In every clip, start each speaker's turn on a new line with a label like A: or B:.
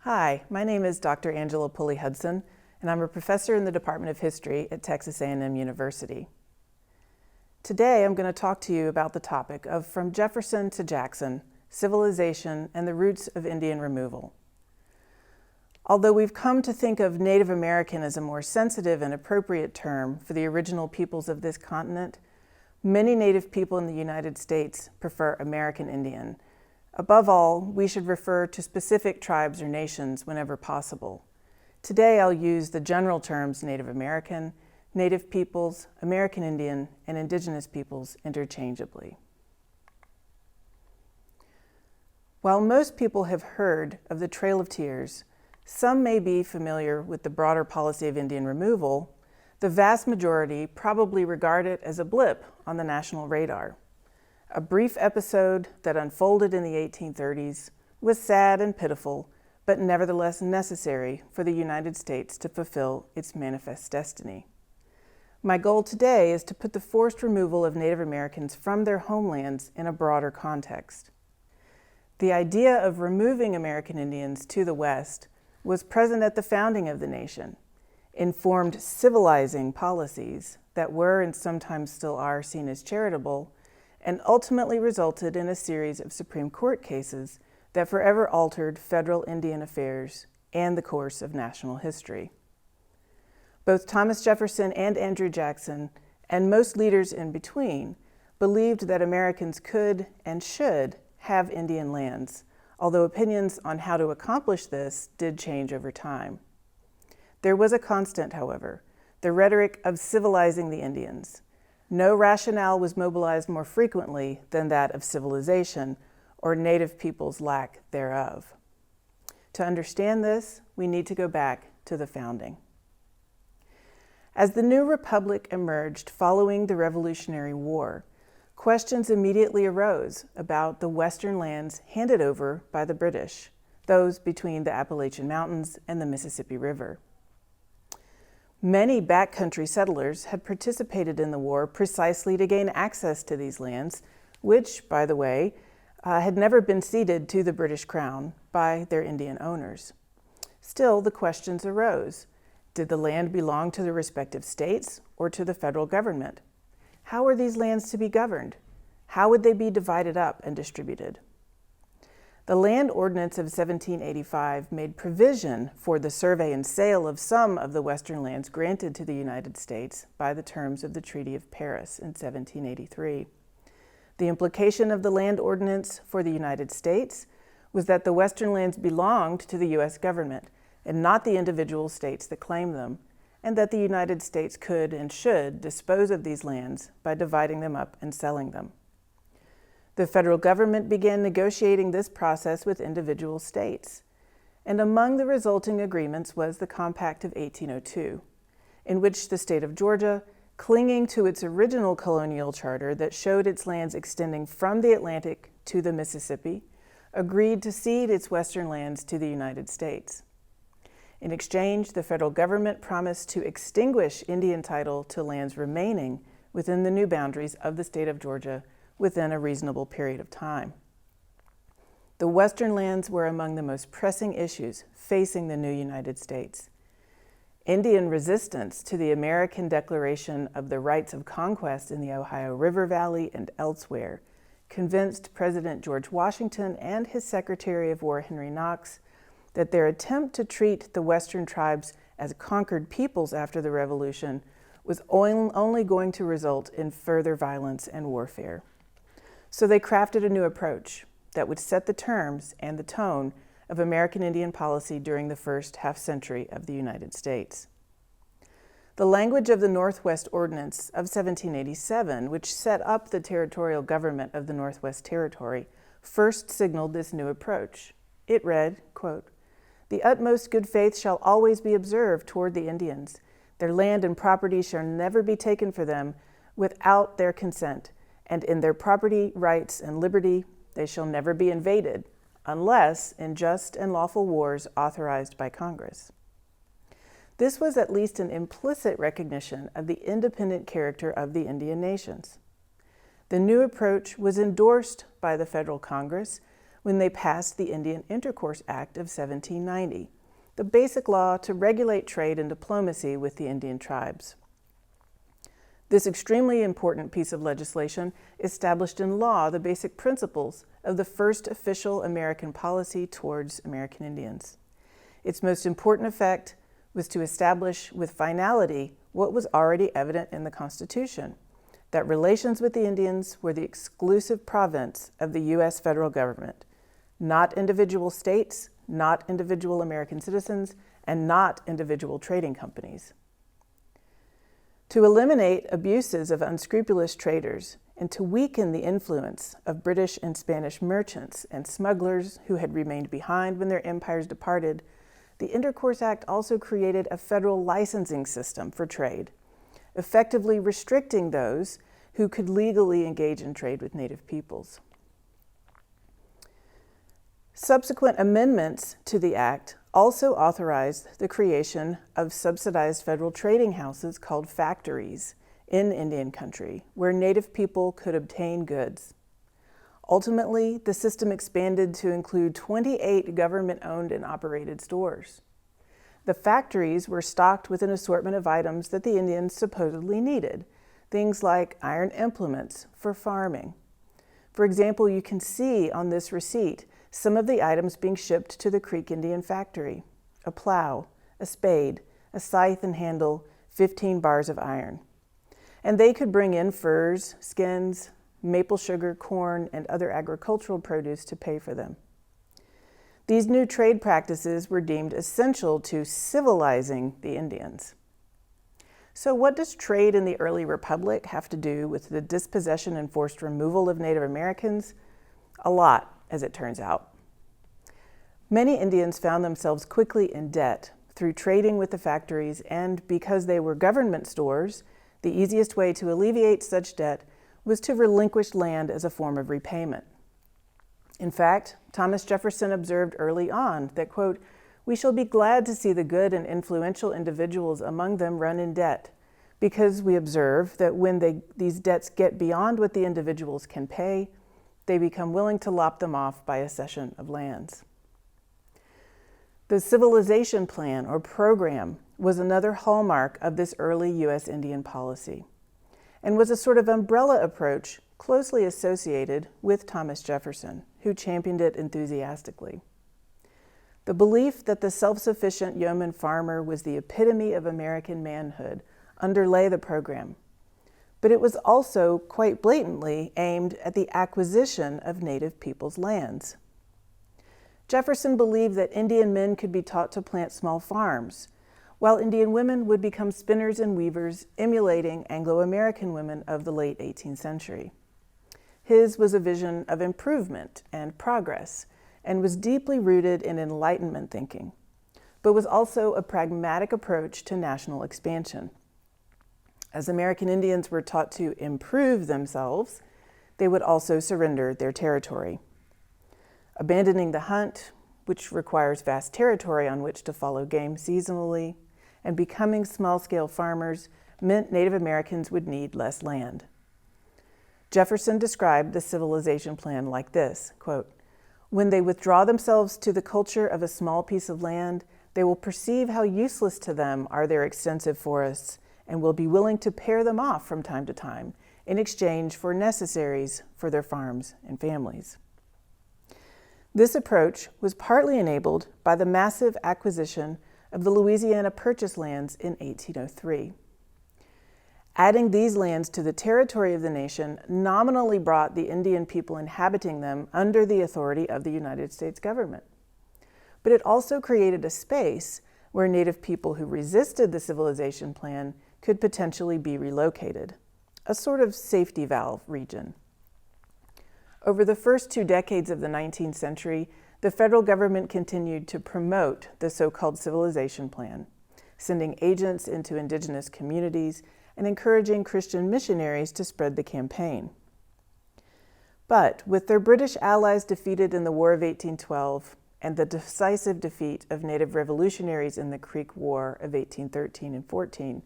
A: Hi, my name is Dr. Angela Pulley Hudson, and I'm a professor in the Department of History at Texas A&M University. Today I'm going to talk to you about the topic of From Jefferson to Jackson, Civilization and the Roots of Indian Removal. Although we've come to think of Native American as a more sensitive and appropriate term for the original peoples of this continent, many Native people in the United States prefer American Indian. Above all, we should refer to specific tribes or nations whenever possible. Today I'll use the general terms Native American, Native peoples, American Indian, and Indigenous peoples interchangeably. While most people have heard of the Trail of Tears, some may be familiar with the broader policy of Indian removal. The vast majority probably regard it as a blip on the national radar. A brief episode that unfolded in the 1830s was sad and pitiful, but nevertheless necessary for the United States to fulfill its manifest destiny. My goal today is to put the forced removal of Native Americans from their homelands in a broader context. The idea of removing American Indians to the West was present at the founding of the nation, informed civilizing policies that were and sometimes still are seen as charitable, and ultimately resulted in a series of Supreme Court cases that forever altered federal Indian affairs and the course of national history. Both Thomas Jefferson and Andrew Jackson, and most leaders in between, believed that Americans could and should have Indian lands, although opinions on how to accomplish this did change over time. There was a constant, however, the rhetoric of civilizing the Indians. No rationale was mobilized more frequently than that of civilization, or Native peoples' lack thereof. To understand this, we need to go back to the founding. As the new republic emerged following the Revolutionary War, questions immediately arose about the western lands handed over by the British, those between the Appalachian Mountains and the Mississippi River. Many backcountry settlers had participated in the war precisely to gain access to these lands, which, by the way, had never been ceded to the British Crown by their Indian owners. Still, the questions arose. Did the land belong to the respective states or to the federal government? How were these lands to be governed? How would they be divided up and distributed? The Land Ordinance of 1785 made provision for the survey and sale of some of the western lands granted to the United States by the terms of the Treaty of Paris in 1783. The implication of the Land Ordinance for the United States was that the western lands belonged to the U.S. government and not the individual states that claimed them, and that the United States could and should dispose of these lands by dividing them up and selling them. The federal government began negotiating this process with individual states, and among the resulting agreements was the Compact of 1802, in which the state of Georgia, clinging to its original colonial charter that showed its lands extending from the Atlantic to the Mississippi, agreed to cede its western lands to the United States. In exchange, the federal government promised to extinguish Indian title to lands remaining within the new boundaries of the state of Georgia within a reasonable period of time. The western lands were among the most pressing issues facing the new United States. Indian resistance to the American Declaration of the Rights of Conquest in the Ohio River Valley and elsewhere convinced President George Washington and his Secretary of War Henry Knox that their attempt to treat the western tribes as conquered peoples after the Revolution was only going to result in further violence and warfare. So they crafted a new approach that would set the terms and the tone of American Indian policy during the first half-century of the United States. The language of the Northwest Ordinance of 1787, which set up the territorial government of the Northwest Territory, first signaled this new approach. It read, quote, "The utmost good faith shall always be observed toward the Indians. Their land and property shall never be taken for them without their consent, and in their property, rights, and liberty they shall never be invaded, unless in just and lawful wars authorized by Congress." This was at least an implicit recognition of the independent character of the Indian nations. The new approach was endorsed by the federal Congress, when they passed the Indian Intercourse Act of 1790, the basic law to regulate trade and diplomacy with the Indian tribes. This extremely important piece of legislation established in law the basic principles of the first official American policy towards American Indians. Its most important effect was to establish with finality what was already evident in the Constitution, that relations with the Indians were the exclusive province of the U.S. federal government, not individual states, not individual American citizens, and not individual trading companies. To eliminate abuses of unscrupulous traders and to weaken the influence of British and Spanish merchants and smugglers who had remained behind when their empires departed, the Intercourse Act also created a federal licensing system for trade, effectively restricting those who could legally engage in trade with Native peoples. Subsequent amendments to the Act also authorized the creation of subsidized federal trading houses called factories in Indian country, where Native people could obtain goods. Ultimately, the system expanded to include 28 government-owned and operated stores. The factories were stocked with an assortment of items that the Indians supposedly needed, things like iron implements for farming. For example, you can see on this receipt some of the items being shipped to the Creek Indian factory: a plow, a spade, a scythe and handle, 15 bars of iron. And they could bring in furs, skins, maple sugar, corn, and other agricultural produce to pay for them. These new trade practices were deemed essential to civilizing the Indians. So what does trade in the early republic have to do with the dispossession and forced removal of Native Americans? A lot, as it turns out. Many Indians found themselves quickly in debt through trading with the factories, and because they were government stores, the easiest way to alleviate such debt was to relinquish land as a form of repayment. In fact, Thomas Jefferson observed early on that, quote, "We shall be glad to see the good and influential individuals among them run in debt, because we observe that when these debts get beyond what the individuals can pay, they become willing to lop them off by a cession of lands." The Civilization Plan, or program, was another hallmark of this early U.S. Indian policy, and was a sort of umbrella approach closely associated with Thomas Jefferson, who championed it enthusiastically. The belief that the self-sufficient yeoman farmer was the epitome of American manhood underlay the program, but it was also quite blatantly aimed at the acquisition of Native people's lands. Jefferson believed that Indian men could be taught to plant small farms, while Indian women would become spinners and weavers, emulating Anglo-American women of the late 18th century. His was a vision of improvement and progress, and was deeply rooted in Enlightenment thinking, but was also a pragmatic approach to national expansion. As American Indians were taught to improve themselves, they would also surrender their territory. Abandoning the hunt, which requires vast territory on which to follow game seasonally, and becoming small-scale farmers meant Native Americans would need less land. Jefferson described the Civilization Plan like this, quote, "When they withdraw themselves to the culture of a small piece of land, they will perceive how useless to them are their extensive forests, and will be willing to pare them off from time to time in exchange for necessaries for their farms and families." This approach was partly enabled by the massive acquisition of the Louisiana Purchase lands in 1803. Adding these lands to the territory of the nation nominally brought the Indian people inhabiting them under the authority of the United States government. But it also created a space where Native people who resisted the Civilization Plan could potentially be relocated, a sort of safety valve region. Over the first 2 decades of the 19th century, the federal government continued to promote the so-called Civilization Plan, sending agents into indigenous communities and encouraging Christian missionaries to spread the campaign. But with their British allies defeated in the War of 1812 and the decisive defeat of Native revolutionaries in the Creek War of 1813 and 14,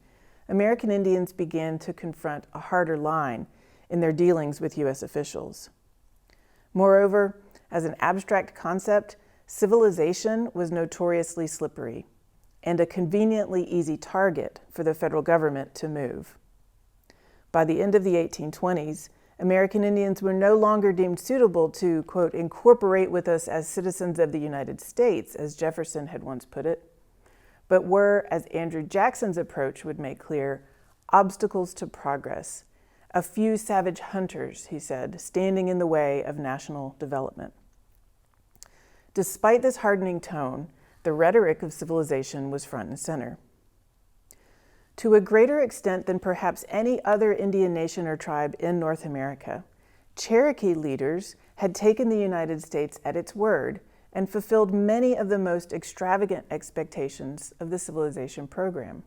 A: American Indians began to confront a harder line in their dealings with U.S. officials. Moreover, as an abstract concept, civilization was notoriously slippery and a conveniently easy target for the federal government to move. By the end of the 1820s, American Indians were no longer deemed suitable to, quote, incorporate with us as citizens of the United States, as Jefferson had once put it, but were, as Andrew Jackson's approach would make clear, obstacles to progress, a few savage hunters, he said, standing in the way of national development. Despite this hardening tone, the rhetoric of civilization was front and center. To a greater extent than perhaps any other Indian nation or tribe in North America, Cherokee leaders had taken the United States at its word and fulfilled many of the most extravagant expectations of the civilization program.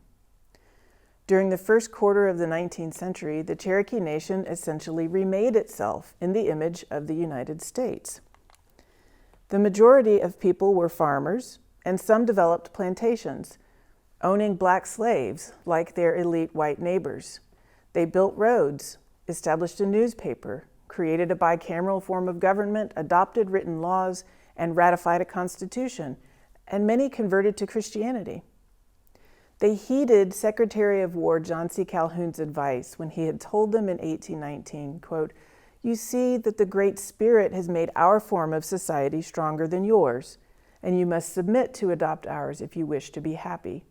A: During the first quarter of the 19th century, the Cherokee Nation essentially remade itself in the image of the United States. The majority of people were farmers, and some developed plantations, owning black slaves like their elite white neighbors. They built roads, established a newspaper, created a bicameral form of government, adopted written laws, and ratified a constitution, and many converted to Christianity. They heeded Secretary of War John C. Calhoun's advice when he had told them in 1819, quote, "You see that the Great Spirit has made our form of society stronger than yours, and you must submit to adopt ours if you wish to be happy.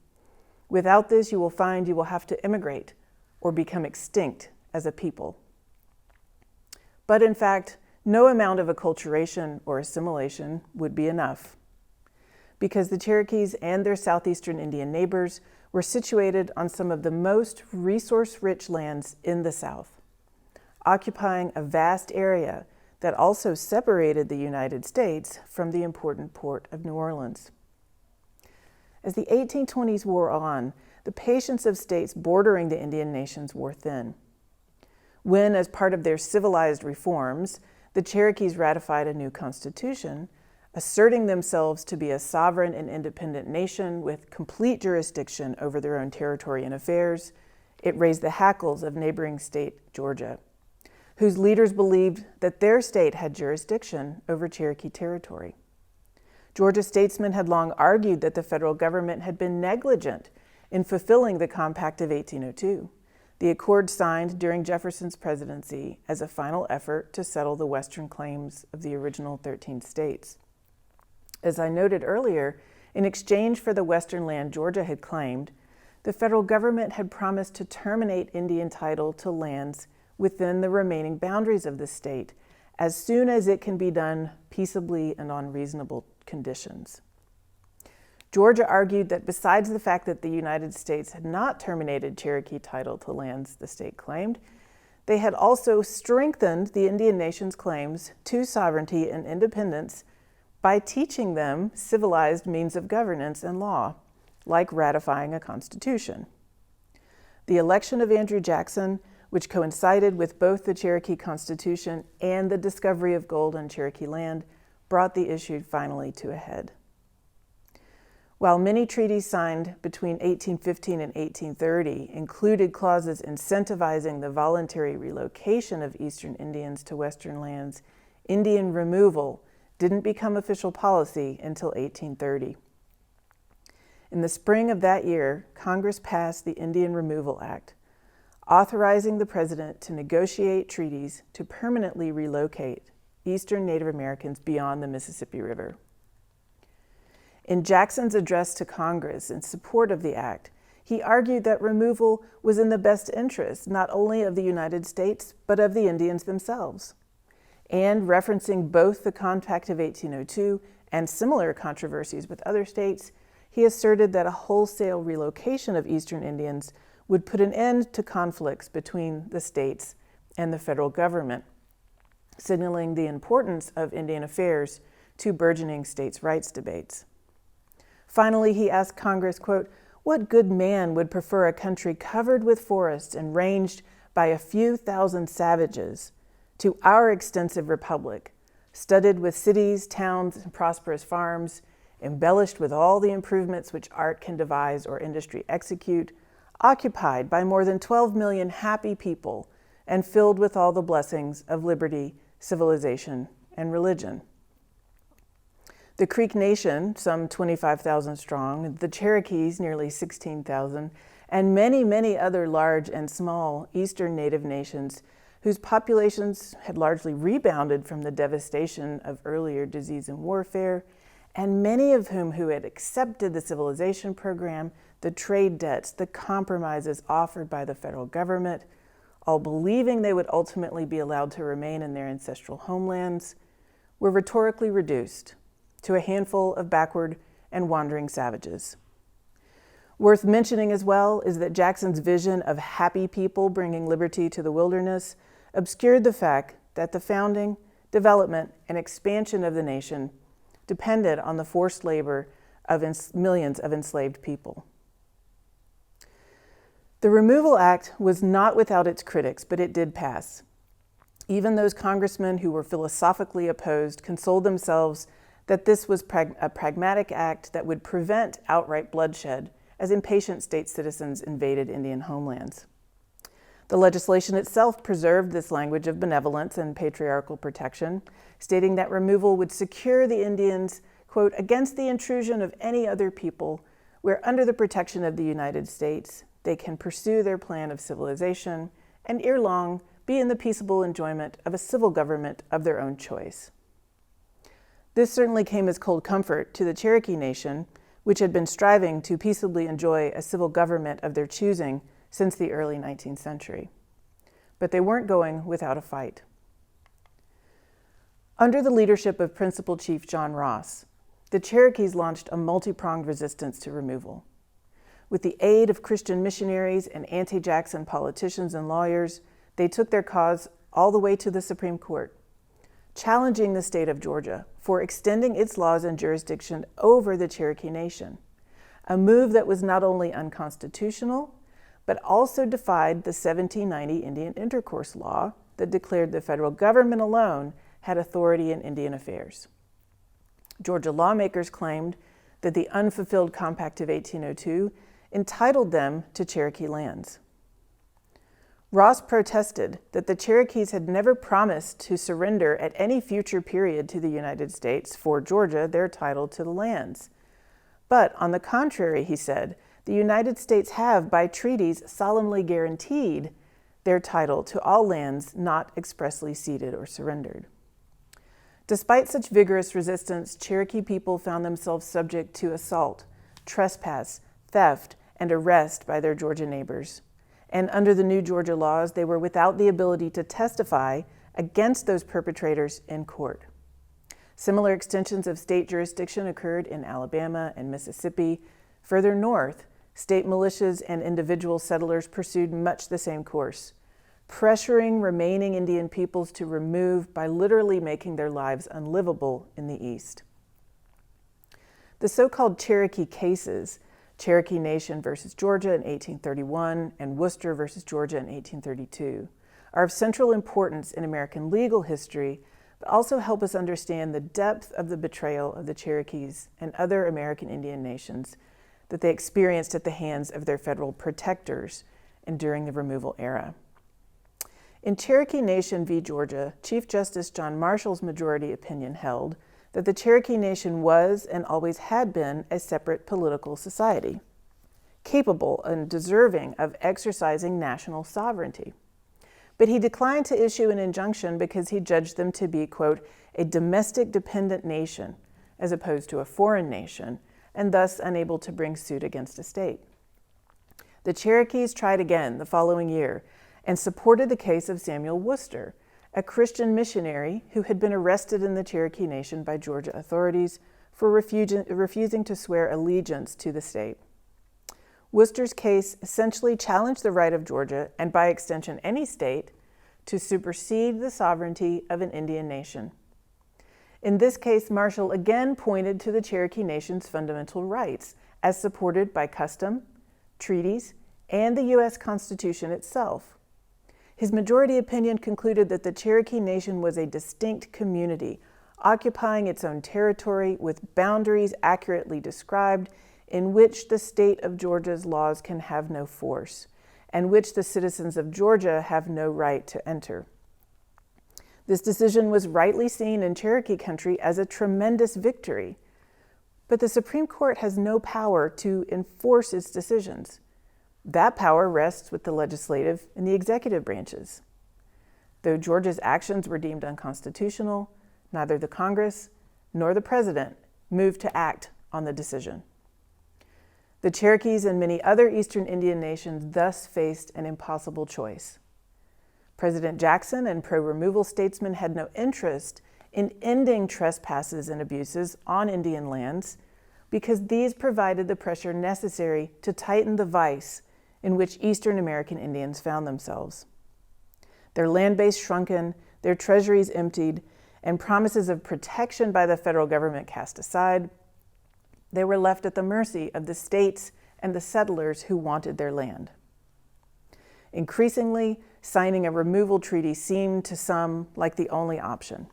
A: Without this, you will find you will have to immigrate or become extinct as a people." But in fact, no amount of acculturation or assimilation would be enough, because the Cherokees and their southeastern Indian neighbors were situated on some of the most resource-rich lands in the South, occupying a vast area that also separated the United States from the important port of New Orleans. As the 1820s wore on, the patience of states bordering the Indian nations wore thin. When, as part of their civilized reforms, the Cherokees ratified a new constitution, asserting themselves to be a sovereign and independent nation with complete jurisdiction over their own territory and affairs, it raised the hackles of neighboring state Georgia, whose leaders believed that their state had jurisdiction over Cherokee territory. Georgia statesmen had long argued that the federal government had been negligent in fulfilling the Compact of 1802, the accord signed during Jefferson's presidency as a final effort to settle the western claims of the original 13 states. As I noted earlier, in exchange for the western land Georgia had claimed, the federal government had promised to terminate Indian title to lands within the remaining boundaries of the state as soon as it can be done peaceably and on reasonable conditions. Georgia argued that besides the fact that the United States had not terminated Cherokee title to lands the state claimed, they had also strengthened the Indian nation's claims to sovereignty and independence by teaching them civilized means of governance and law, like ratifying a constitution. The election of Andrew Jackson, which coincided with both the Cherokee Constitution and the discovery of gold on Cherokee land, brought the issue finally to a head. While many treaties signed between 1815 and 1830 included clauses incentivizing the voluntary relocation of Eastern Indians to Western lands, Indian removal didn't become official policy until 1830. In the spring of that year, Congress passed the Indian Removal Act, authorizing the president to negotiate treaties to permanently relocate Eastern Native Americans beyond the Mississippi River. In Jackson's address to Congress in support of the act, he argued that removal was in the best interest not only of the United States, but of the Indians themselves. And referencing both the Compact of 1802 and similar controversies with other states, he asserted that a wholesale relocation of Eastern Indians would put an end to conflicts between the states and the federal government, signaling the importance of Indian affairs to burgeoning states' rights debates. Finally, he asked Congress, quote, "What good man would prefer a country covered with forests and ranged by a few thousand savages to our extensive republic, studded with cities, towns, and prosperous farms, embellished with all the improvements which art can devise or industry execute, occupied by more than 12 million happy people, and filled with all the blessings of liberty, civilization, and religion." The Creek Nation, some 25,000 strong, the Cherokees, nearly 16,000, and many, many other large and small eastern native nations whose populations had largely rebounded from the devastation of earlier disease and warfare, and many of whom who had accepted the civilization program, the trade debts, the compromises offered by the federal government, all believing they would ultimately be allowed to remain in their ancestral homelands, were rhetorically reduced to a handful of backward and wandering savages. Worth mentioning as well is that Jackson's vision of happy people bringing liberty to the wilderness obscured the fact that the founding, development, and expansion of the nation depended on the forced labor of millions of enslaved people. The Removal Act was not without its critics, but it did pass. Even those congressmen who were philosophically opposed consoled themselves that this was a pragmatic act that would prevent outright bloodshed as impatient state citizens invaded Indian homelands. The legislation itself preserved this language of benevolence and patriarchal protection, stating that removal would secure the Indians, quote, against the intrusion of any other people, where under the protection of the United States, they can pursue their plan of civilization and ere long be in the peaceable enjoyment of a civil government of their own choice. This certainly came as cold comfort to the Cherokee Nation, which had been striving to peaceably enjoy a civil government of their choosing since the early 19th century. But they weren't going without a fight. Under the leadership of Principal Chief John Ross, the Cherokees launched a multi-pronged resistance to removal. With the aid of Christian missionaries and anti-Jackson politicians and lawyers, they took their cause all the way to the Supreme Court, challenging the state of Georgia for extending its laws and jurisdiction over the Cherokee Nation, a move that was not only unconstitutional, but also defied the 1790 Indian Intercourse Law that declared the federal government alone had authority in Indian affairs. Georgia lawmakers claimed that the unfulfilled Compact of 1802 entitled them to Cherokee lands. Ross protested that the Cherokees had never promised to surrender at any future period to the United States for Georgia their title to the lands. But on the contrary, he said, the United States have, by treaties, solemnly guaranteed their title to all lands not expressly ceded or surrendered. Despite such vigorous resistance, Cherokee people found themselves subject to assault, trespass, theft, and arrest by their Georgia neighbors. And under the new Georgia laws, they were without the ability to testify against those perpetrators in court. Similar extensions of state jurisdiction occurred in Alabama and Mississippi. Further north, state militias and individual settlers pursued much the same course, pressuring remaining Indian peoples to remove by literally making their lives unlivable in the East. The so-called Cherokee cases, Cherokee Nation versus Georgia in 1831 and Worcester versus Georgia in 1832, are of central importance in American legal history, but also help us understand the depth of the betrayal of the Cherokees and other American Indian nations that they experienced at the hands of their federal protectors and during the removal era. In Cherokee Nation v. Georgia, Chief Justice John Marshall's majority opinion held that the Cherokee Nation was and always had been a separate political society, capable and deserving of exercising national sovereignty. But he declined to issue an injunction because he judged them to be, quote, a domestic dependent nation as opposed to a foreign nation, and thus unable to bring suit against a state. The Cherokees tried again the following year and supported the case of Samuel Worcester, a Christian missionary who had been arrested in the Cherokee Nation by Georgia authorities for refusing to swear allegiance to the state. Worcester's case essentially challenged the right of Georgia, and by extension any state, to supersede the sovereignty of an Indian nation. In this case, Marshall again pointed to the Cherokee Nation's fundamental rights as supported by custom, treaties, and the U.S. Constitution itself. His majority opinion concluded that the Cherokee Nation was a distinct community, occupying its own territory with boundaries accurately described, in which the state of Georgia's laws can have no force, and which the citizens of Georgia have no right to enter. This decision was rightly seen in Cherokee country as a tremendous victory, but the Supreme Court has no power to enforce its decisions. That power rests with the legislative and the executive branches. Though Georgia's actions were deemed unconstitutional, neither the Congress nor the President moved to act on the decision. The Cherokees and many other Eastern Indian nations thus faced an impossible choice. President Jackson and pro-removal statesmen had no interest in ending trespasses and abuses on Indian lands because these provided the pressure necessary to tighten the vice in which Eastern American Indians found themselves. Their land base shrunken, their treasuries emptied, and promises of protection by the federal government cast aside, they were left at the mercy of the states and the settlers who wanted their land. Increasingly, signing a removal treaty seemed to some like the only option.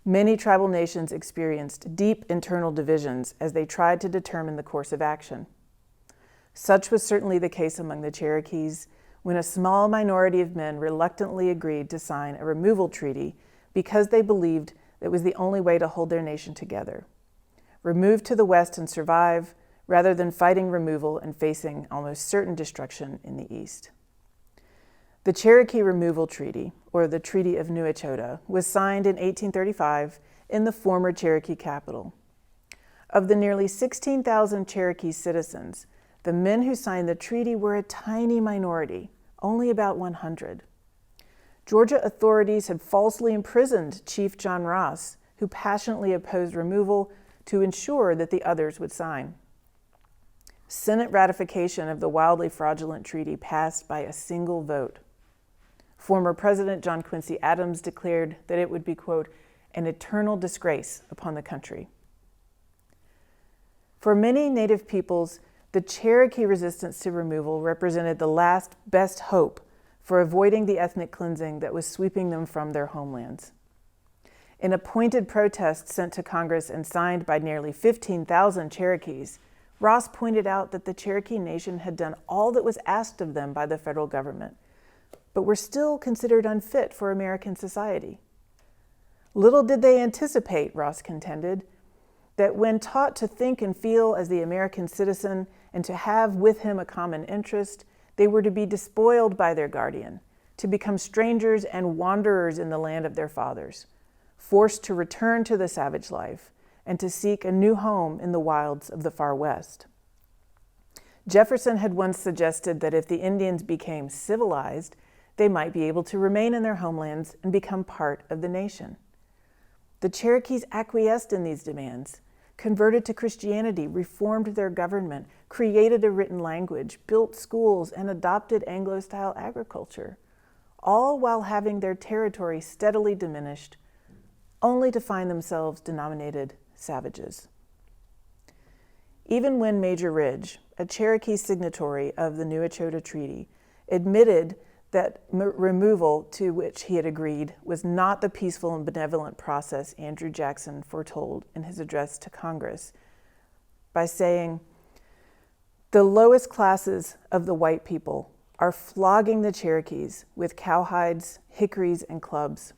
A: Many tribal nations experienced deep internal divisions as they tried to determine the course of action. Such was certainly the case among the Cherokees when a small minority of men reluctantly agreed to sign a removal treaty because they believed that was the only way to hold their nation together. Remove to the west and survive, rather than fighting removal and facing almost certain destruction in the east. The Cherokee Removal Treaty, or the Treaty of New Echota, was signed in 1835 in the former Cherokee capital. Of the nearly 16,000 Cherokee citizens, the men who signed the treaty were a tiny minority, only about 100. Georgia authorities had falsely imprisoned Chief John Ross, who passionately opposed removal, to ensure that the others would sign. Senate ratification of the wildly fraudulent treaty passed by a single vote. Former President John Quincy Adams declared that it would be, quote, an eternal disgrace upon the country. For many Native peoples, the Cherokee resistance to removal represented the last best hope for avoiding the ethnic cleansing that was sweeping them from their homelands. In a pointed protest sent to Congress and signed by nearly 15,000 Cherokees, Ross pointed out that the Cherokee Nation had done all that was asked of them by the federal government, but were still considered unfit for American society. Little did they anticipate, Ross contended, that when taught to think and feel as the American citizen and to have with him a common interest, they were to be despoiled by their guardian, to become strangers and wanderers in the land of their fathers, forced to return to the savage life and to seek a new home in the wilds of the far west. Jefferson had once suggested that if the Indians became civilized, they might be able to remain in their homelands and become part of the nation. The Cherokees acquiesced in these demands, converted to Christianity, reformed their government, created a written language, built schools, and adopted Anglo-style agriculture, all while having their territory steadily diminished, only to find themselves denominated savages. Even when Major Ridge, a Cherokee signatory of the New Echota Treaty, admitted that removal to which he had agreed was not the peaceful and benevolent process Andrew Jackson foretold in his address to Congress by saying, "The lowest classes of the white people are flogging the Cherokees with cowhides, hickories, and clubs.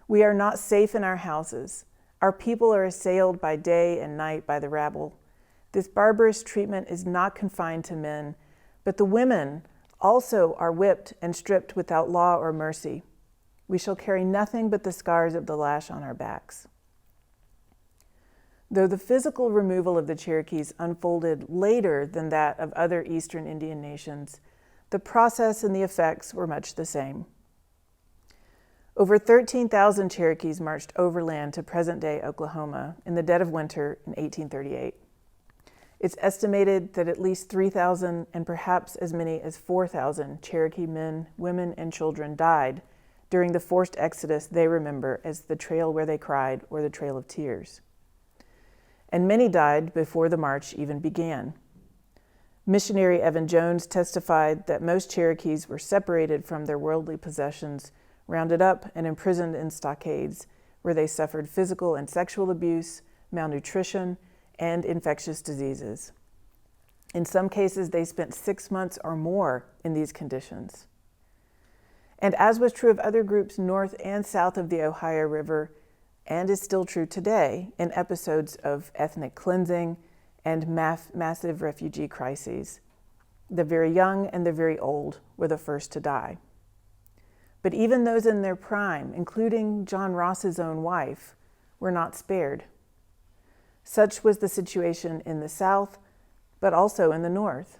A: We are not safe in our houses. Our people are assailed by day and night by the rabble. This barbarous treatment is not confined to men, but the women also are whipped and stripped without law or mercy. We shall carry nothing but the scars of the lash on our backs." Though the physical removal of the Cherokees unfolded later than that of other Eastern Indian nations, the process and the effects were much the same. Over 13,000 Cherokees marched overland to present-day Oklahoma in the dead of winter in 1838. It's estimated that at least 3,000 and perhaps as many as 4,000 Cherokee men, women, and children died during the forced exodus they remember as the Trail Where They Cried or the Trail of Tears. And many died before the march even began. Missionary Evan Jones testified that most Cherokees were separated from their worldly possessions, rounded up and imprisoned in stockades, where they suffered physical and sexual abuse, malnutrition, and infectious diseases. In some cases, they spent 6 months or more in these conditions. And as was true of other groups north and south of the Ohio River, and is still true today in episodes of ethnic cleansing and massive refugee crises. The very young and the very old were the first to die. But even those in their prime, including John Ross's own wife, were not spared. Such was the situation in the South, but also in the North.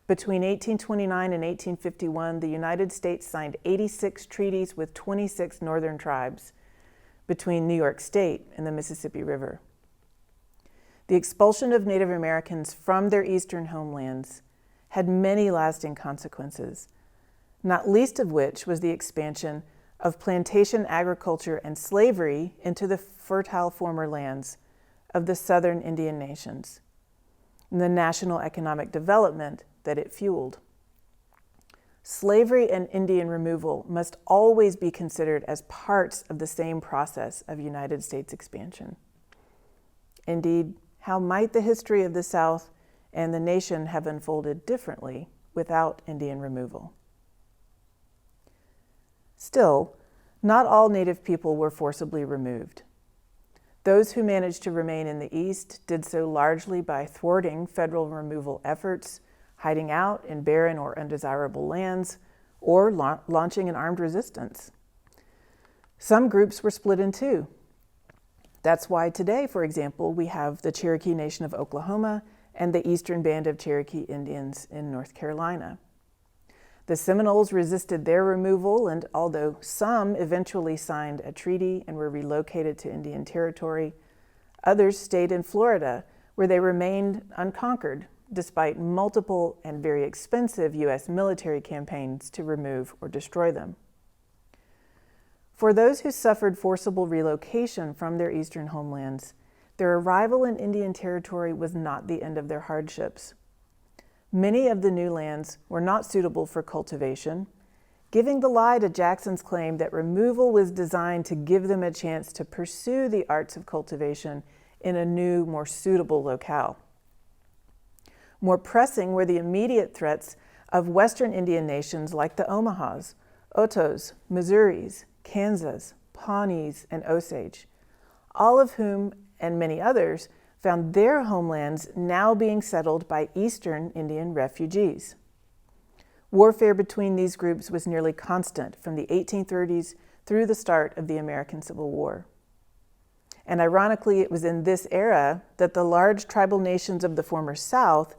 A: Between 1829 and 1851, the United States signed 86 treaties with 26 northern tribes between New York State and the Mississippi River. The expulsion of Native Americans from their eastern homelands had many lasting consequences, not least of which was the expansion of plantation agriculture and slavery into the fertile former lands of the southern Indian nations, and the national economic development that it fueled. Slavery and Indian removal must always be considered as parts of the same process of United States expansion. Indeed, how might the history of the South and the nation have unfolded differently without Indian removal? Still, not all Native people were forcibly removed. Those who managed to remain in the East did so largely by thwarting federal removal efforts, hiding out in barren or undesirable lands, or launching an armed resistance. Some groups were split in two. That's why today, for example, we have the Cherokee Nation of Oklahoma and the Eastern Band of Cherokee Indians in North Carolina. The Seminoles resisted their removal, and although some eventually signed a treaty and were relocated to Indian Territory, others stayed in Florida, where they remained unconquered, despite multiple and very expensive U.S. military campaigns to remove or destroy them. For those who suffered forcible relocation from their eastern homelands, their arrival in Indian Territory was not the end of their hardships. Many of the new lands were not suitable for cultivation, giving the lie to Jackson's claim that removal was designed to give them a chance to pursue the arts of cultivation in a new, more suitable locale. More pressing were the immediate threats of Western Indian nations like the Omahas, Otos, Missouris, Kansas, Pawnees, and Osage, all of whom, and many others, found their homelands now being settled by Eastern Indian refugees. Warfare between these groups was nearly constant from the 1830s through the start of the American Civil War. And ironically, it was in this era that the large tribal nations of the former South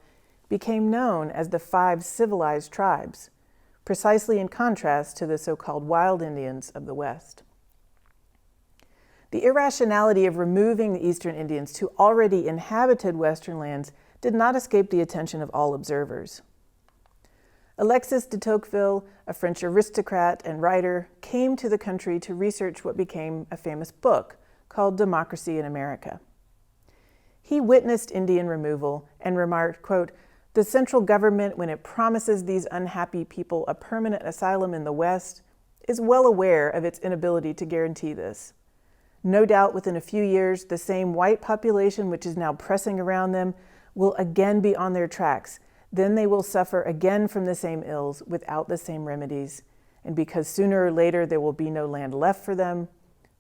A: became known as the 5 civilized tribes, precisely in contrast to the so-called wild Indians of the West. The irrationality of removing the Eastern Indians to already inhabited Western lands did not escape the attention of all observers. Alexis de Tocqueville, a French aristocrat and writer, came to the country to research what became a famous book called Democracy in America. He witnessed Indian removal and remarked, quote, "The central government, when it promises these unhappy people a permanent asylum in the West, is well aware of its inability to guarantee this. No doubt within a few years, the same white population which is now pressing around them will again be on their tracks. Then they will suffer again from the same ills without the same remedies. And because sooner or later there will be no land left for them,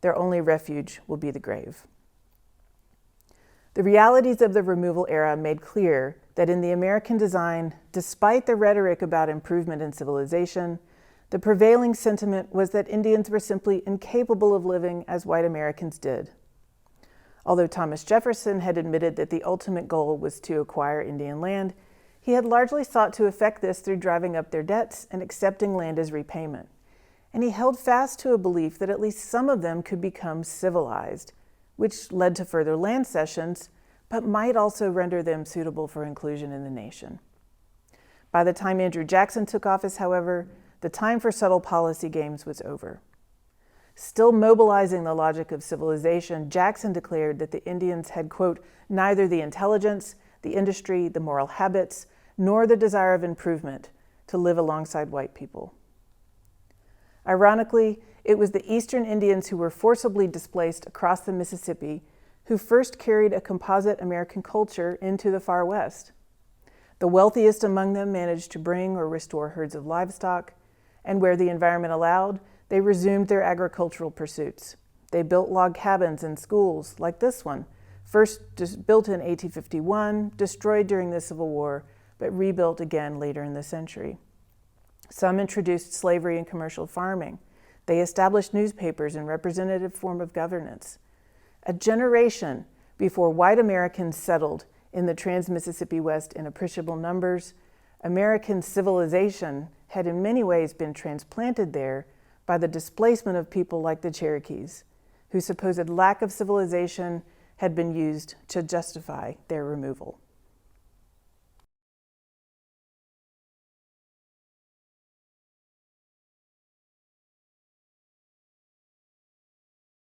A: their only refuge will be the grave." The realities of the removal era made clear that in the American design, despite the rhetoric about improvement in civilization, the prevailing sentiment was that Indians were simply incapable of living as white Americans did. Although Thomas Jefferson had admitted that the ultimate goal was to acquire Indian land, he had largely sought to effect this through driving up their debts and accepting land as repayment. And he held fast to a belief that at least some of them could become civilized, which led to further land cessions, but might also render them suitable for inclusion in the nation. By the time Andrew Jackson took office, however, the time for subtle policy games was over. Still mobilizing the logic of civilization, Jackson declared that the Indians had, quote, "neither the intelligence, the industry, the moral habits, nor the desire of improvement to live alongside white people." Ironically, it was the Eastern Indians who were forcibly displaced across the Mississippi who first carried a composite American culture into the far West. The wealthiest among them managed to bring or restore herds of livestock, and where the environment allowed, they resumed their agricultural pursuits. They built log cabins and schools like this one, first built in 1851, destroyed during the Civil War, but rebuilt again later in the century. Some introduced slavery and commercial farming. They established newspapers and representative form of governance. A generation before white Americans settled in the trans-Mississippi West in appreciable numbers, American civilization had in many ways been transplanted there by the displacement of people like the Cherokees, whose supposed lack of civilization had been used to justify their removal.